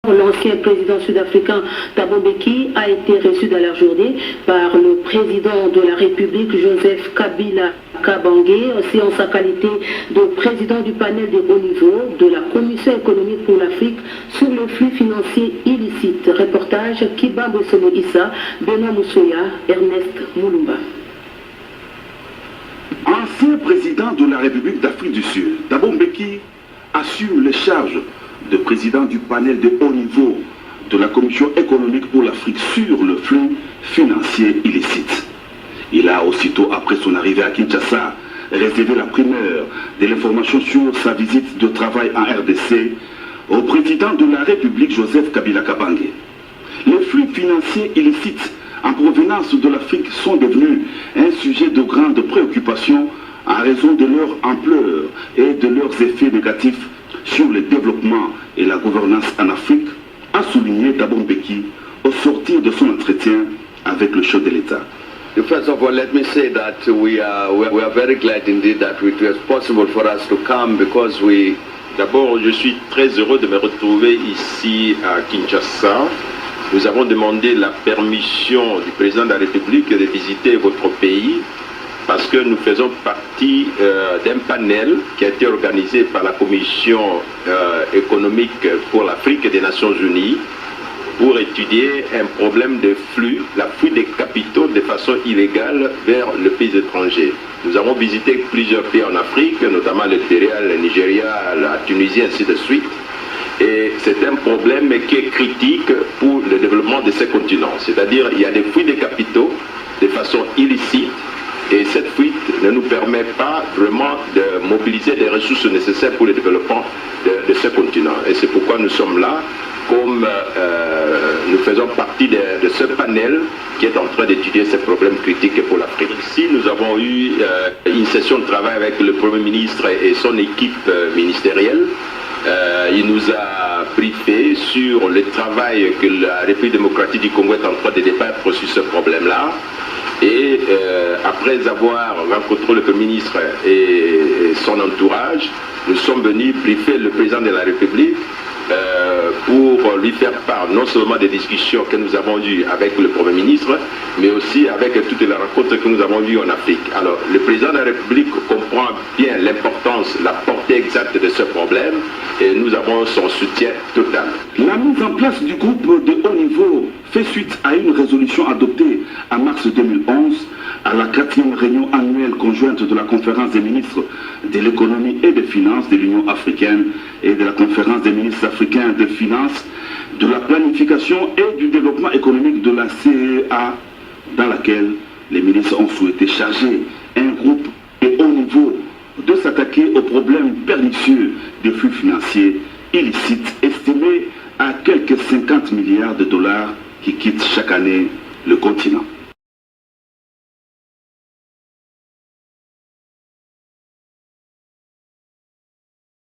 L'ancien président sud-africain Thabo Mbeki a été reçu dans la journée par le président de la République Joseph Kabila Kabange, aussi en sa qualité de président du panel de haut niveau de la Commission économique pour l'Afrique sur le flux financier illicite. Reportage Kibambo Somo Issa, Benoît Moussoya, Ernest Moulumba. Ancien président de la République d'Afrique du Sud, Thabo Mbeki assume les charges de président du panel de haut niveau de la Commission économique pour l'Afrique sur le flux financier illicite. Il a aussitôt après son arrivée à Kinshasa réservé la primeur de l'information sur sa visite de travail en RDC au président de la République Joseph Kabila Kabange. Les flux financiers illicites en provenance de l'Afrique sont devenus un sujet de grande préoccupation en raison de leur ampleur et de leurs effets négatifs sur le développement et la gouvernance en Afrique, a souligné Thabo Mbeki au sortir de son entretien avec le chef de l'État. First of all, let me say that we are very glad indeed that it was possible for us to come because D'abord, je suis très heureux de me retrouver ici à Kinshasa. Nous avons demandé la permission du président de la République de visiter votre pays parce que nous faisons partie d'un panel qui a été organisé par la Commission économique pour l'Afrique des Nations Unies pour étudier un problème de flux, la fuite des capitaux de façon illégale vers le pays étranger. Nous avons visité plusieurs pays en Afrique, notamment le Libéria, le Nigeria, la Tunisie, ainsi de suite. Et c'est un problème qui est critique pour le développement de ces continents. C'est-à-dire qu'il y a des fuites de capitaux de façon illicite. Et cette fuite ne nous permet pas vraiment de mobiliser les ressources nécessaires pour le développement de ce continent. Et c'est pourquoi nous sommes là, comme nous faisons partie de ce panel qui est en train d'étudier ces problèmes critiques pour l'Afrique. Ici, nous avons eu une session de travail avec le Premier ministre et son équipe ministérielle. Il nous a briefé sur le travail que la République démocratique du Congo est en train de débattre sur ce problème-là. Et après avoir rencontré le Premier ministre et son entourage, nous sommes venus briefer le président de la République pour lui faire part non seulement des discussions que nous avons eues avec le Premier ministre, mais aussi avec toutes les rencontres que nous avons eues en Afrique. Alors, le président de la République comprend bien l'importance, la portée exacte de ce problème et nous avons son soutien total. La mise en place du groupe de haut niveau fait suite à une résolution adoptée en mars 2011 à la 4e réunion annuelle conjointe de la conférence des ministres de l'économie et des finances de l'Union africaine et de la conférence des ministres africains des finances, de la planification et du développement économique de la CEA, dans laquelle les ministres ont souhaité charger un groupe de haut niveau de s'attaquer aux problèmes pernicieux des flux financiers illicites estimés à quelques 50 milliards de dollars qui quittent chaque année le continent.